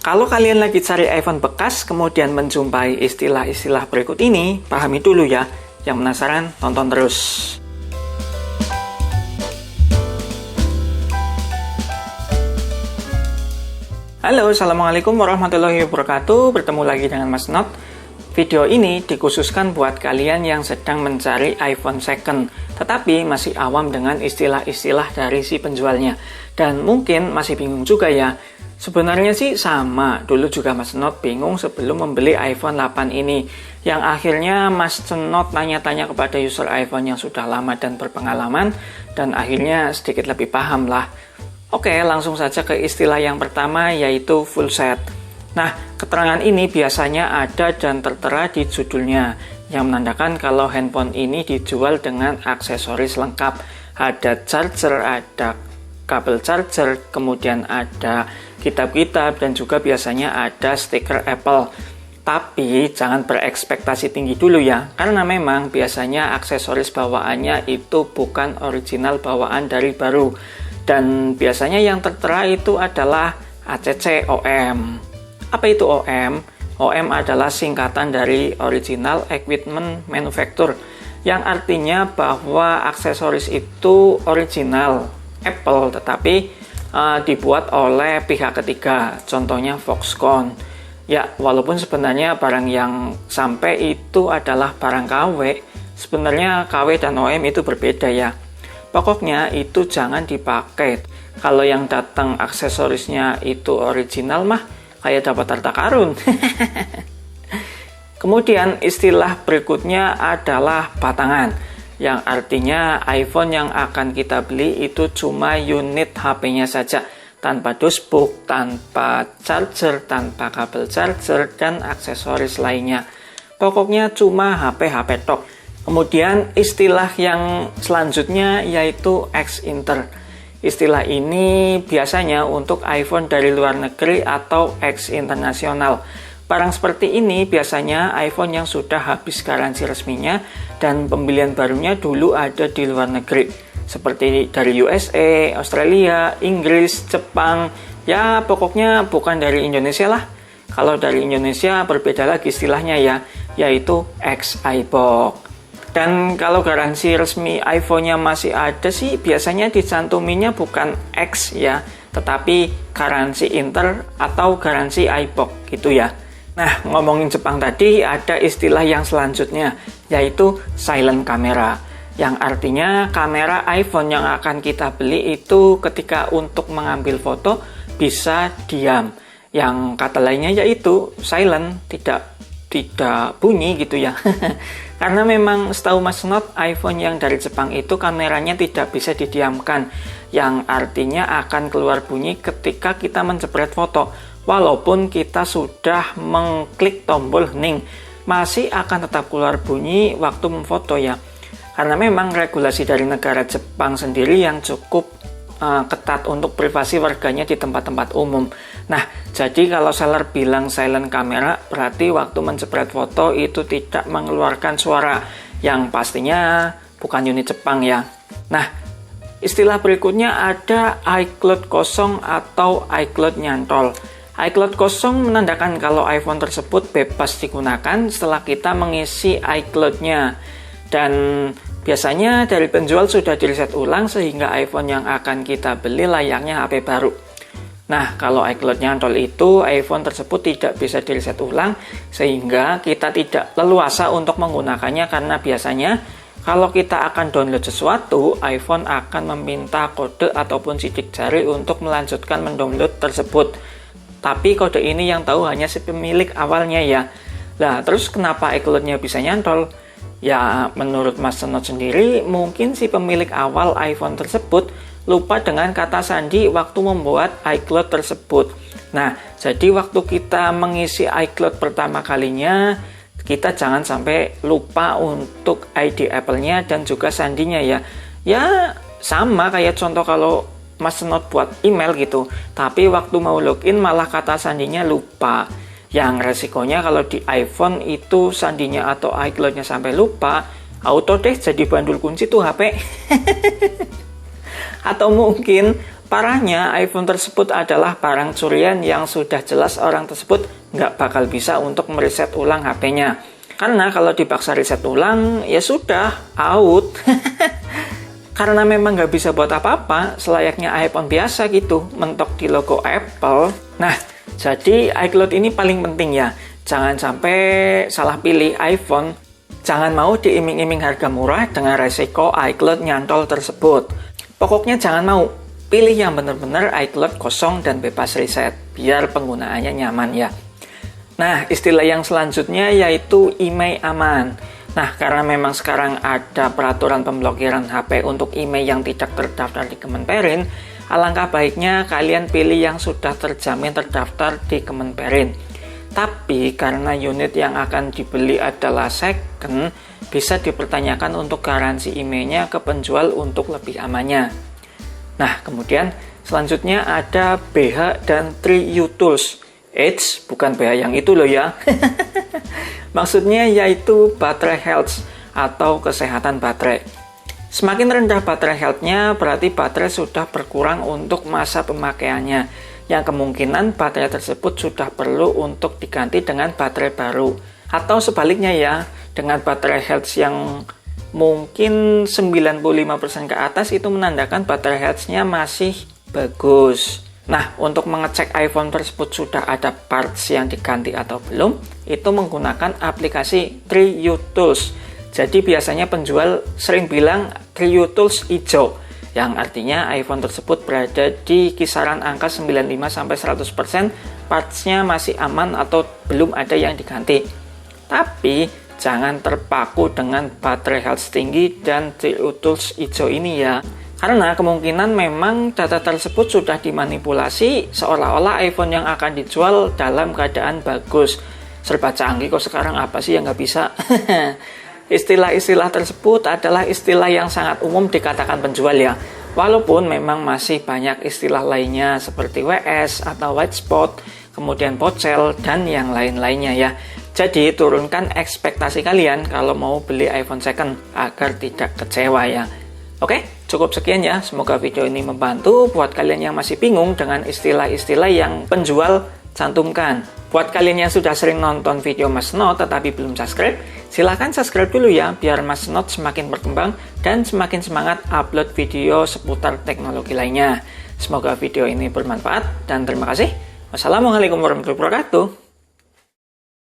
Kalau kalian lagi cari iPhone bekas, kemudian menjumpai istilah-istilah berikut ini, pahami dulu ya. Yang penasaran, tonton terus. Halo, Assalamualaikum warahmatullahi wabarakatuh. Bertemu lagi dengan Mas Not. Video ini dikhususkan buat kalian yang sedang mencari iPhone second, tetapi masih awam dengan istilah-istilah dari si penjualnya. Dan mungkin masih bingung juga ya. Sebenarnya sih sama, dulu juga Mas Not bingung sebelum membeli iPhone 8 ini. Yang akhirnya Mas Not tanya-tanya kepada user iPhone yang sudah lama dan berpengalaman, dan akhirnya sedikit lebih paham lah. Oke, langsung saja ke istilah yang pertama, yaitu full set. Nah, keterangan ini biasanya ada dan tertera di judulnya, yang menandakan kalau handphone ini dijual dengan aksesoris lengkap. Ada charger, ada kabel charger, kemudian ada kitab-kitab, dan juga biasanya ada stiker Apple. Tapi jangan berekspektasi tinggi dulu ya, karena memang biasanya aksesoris bawaannya itu bukan original bawaan dari baru. Dan biasanya yang tertera itu adalah ACC OM. Apa itu OM? OM adalah singkatan dari Original Equipment Manufacturer, yang artinya bahwa aksesoris itu original Apple, tetapi dibuat oleh pihak ketiga, contohnya Foxconn. Ya, walaupun sebenarnya barang yang sampai itu adalah barang KW, sebenarnya KW dan OM itu berbeda ya. Pokoknya itu jangan dipakai. Kalau yang datang aksesorisnya itu original mah kayak dapat harta karun. Kemudian istilah berikutnya adalah batangan, yang artinya iPhone yang akan kita beli itu cuma unit HP-nya saja, tanpa dashboard, tanpa charger, tanpa kabel charger, dan aksesoris lainnya. Pokoknya cuma HP-HP tok. Kemudian istilah yang selanjutnya yaitu ex-inter. Istilah ini biasanya untuk iPhone dari luar negeri atau ex-internasional. Barang seperti ini biasanya iPhone yang sudah habis garansi resminya dan pembelian barunya dulu ada di luar negeri. Seperti dari USA, Australia, Inggris, Jepang, ya pokoknya bukan dari Indonesia lah. Kalau dari Indonesia berbeda lagi istilahnya ya, yaitu ex-iBox. Dan kalau garansi resmi iPhone-nya masih ada sih, biasanya dicantuminya bukan X ya, tetapi garansi inter atau garansi iBox gitu ya. Nah, ngomongin Jepang tadi, ada istilah yang selanjutnya, yaitu silent camera. Yang artinya kamera iPhone yang akan kita beli itu ketika untuk mengambil foto bisa diam. Yang kata lainnya yaitu silent, tidak bunyi gitu ya. Karena memang setahu Mas Not, iPhone yang dari Jepang itu kameranya tidak bisa didiamkan, yang artinya akan keluar bunyi ketika kita menjepret foto. Walaupun kita sudah mengklik tombol hening, masih akan tetap keluar bunyi waktu memfoto ya. Karena memang regulasi dari negara Jepang sendiri yang cukup ketat untuk privasi warganya di tempat-tempat umum. Nah, jadi kalau seller bilang silent camera, berarti waktu menjepret foto itu tidak mengeluarkan suara, yang pastinya bukan unit Jepang ya. Nah, istilah berikutnya ada iCloud kosong atau iCloud nyantol. iCloud kosong menandakan kalau iPhone tersebut bebas digunakan setelah kita mengisi iCloud-nya. Dan biasanya dari penjual sudah di-reset ulang sehingga iPhone yang akan kita beli layaknya HP baru. Nah, kalau iCloud nyantol itu, iPhone tersebut tidak bisa di-reset ulang sehingga kita tidak leluasa untuk menggunakannya, karena biasanya kalau kita akan download sesuatu, iPhone akan meminta kode ataupun sidik jari untuk melanjutkan mendownload tersebut. Tapi kode ini yang tahu hanya si pemilik awalnya ya. Nah, terus kenapa iCloud-nya bisa nyantol? Ya, menurut Mas Not sendiri, mungkin si pemilik awal iPhone tersebut lupa dengan kata sandi waktu membuat iCloud tersebut. Nah, jadi waktu kita mengisi iCloud pertama kalinya, kita jangan sampai lupa untuk ID Apple-nya dan juga sandinya ya. Ya, sama kayak contoh kalau Mas Not buat email gitu, tapi waktu mau login malah kata sandinya lupa. Yang resikonya kalau di iPhone itu sandinya atau iCloud-nya sampai lupa, auto deh jadi bandul kunci tuh HP. Atau mungkin Parahnya, iPhone tersebut adalah barang curian yang sudah jelas orang tersebut nggak bakal bisa untuk mereset ulang HP-nya. Karena kalau dipaksa reset ulang, ya sudah, out. Karena memang nggak bisa buat apa-apa, selayaknya iPhone biasa gitu, mentok di logo Apple. Nah, jadi iCloud ini paling penting ya. Jangan sampai salah pilih iPhone. Jangan mau diiming-iming harga murah dengan resiko iCloud nyantol tersebut. Pokoknya jangan mau. Pilih yang benar-benar iCloud kosong dan bebas reset, biar penggunaannya nyaman ya. Nah, istilah yang selanjutnya yaitu email aman. Nah, karena memang sekarang ada peraturan pemblokiran HP untuk email yang tidak terdaftar di Kemenperin, alangkah baiknya kalian pilih yang sudah terjamin terdaftar di Kemenperin. Tapi karena unit yang akan dibeli adalah second, bisa dipertanyakan untuk garansi emailnya ke penjual untuk lebih amannya. Nah, kemudian selanjutnya ada BH dan 3U Tools. Eits, bukan BH yang itu loh ya. Maksudnya yaitu baterai health atau kesehatan baterai. Semakin rendah baterai health-nya, berarti baterai sudah berkurang untuk masa pemakaiannya, yang kemungkinan baterai tersebut sudah perlu untuk diganti dengan baterai baru. Atau sebaliknya ya, dengan baterai health yang mungkin 95% ke atas itu menandakan baterai health-nya masih bagus. Nah, untuk mengecek iPhone tersebut sudah ada parts yang diganti atau belum, itu menggunakan aplikasi 3U Tools. Jadi biasanya penjual sering bilang 3U Tools hijau, yang artinya iPhone tersebut berada di kisaran angka 95-100% parts-nya masih aman atau belum ada yang diganti. Tapi jangan terpaku dengan baterai health tinggi dan 3U Tools hijau ini ya. Karena kemungkinan memang data tersebut sudah dimanipulasi seolah-olah iPhone yang akan dijual dalam keadaan bagus. Serba canggih kok sekarang, apa sih yang nggak bisa? Istilah-istilah tersebut adalah istilah yang sangat umum dikatakan penjual ya. Walaupun memang masih banyak istilah lainnya seperti WS atau white spot, kemudian pocel, dan yang lain-lainnya ya. Jadi turunkan ekspektasi kalian kalau mau beli iPhone second agar tidak kecewa ya. Oke, cukup sekian ya. Semoga video ini membantu buat kalian yang masih bingung dengan istilah-istilah yang penjual cantumkan. Buat kalian yang sudah sering nonton video Mas Not tetapi belum subscribe, silahkan subscribe dulu ya biar Mas Not semakin berkembang dan semakin semangat upload video seputar teknologi lainnya. Semoga video ini bermanfaat dan terima kasih. Wassalamualaikum warahmatullahi wabarakatuh.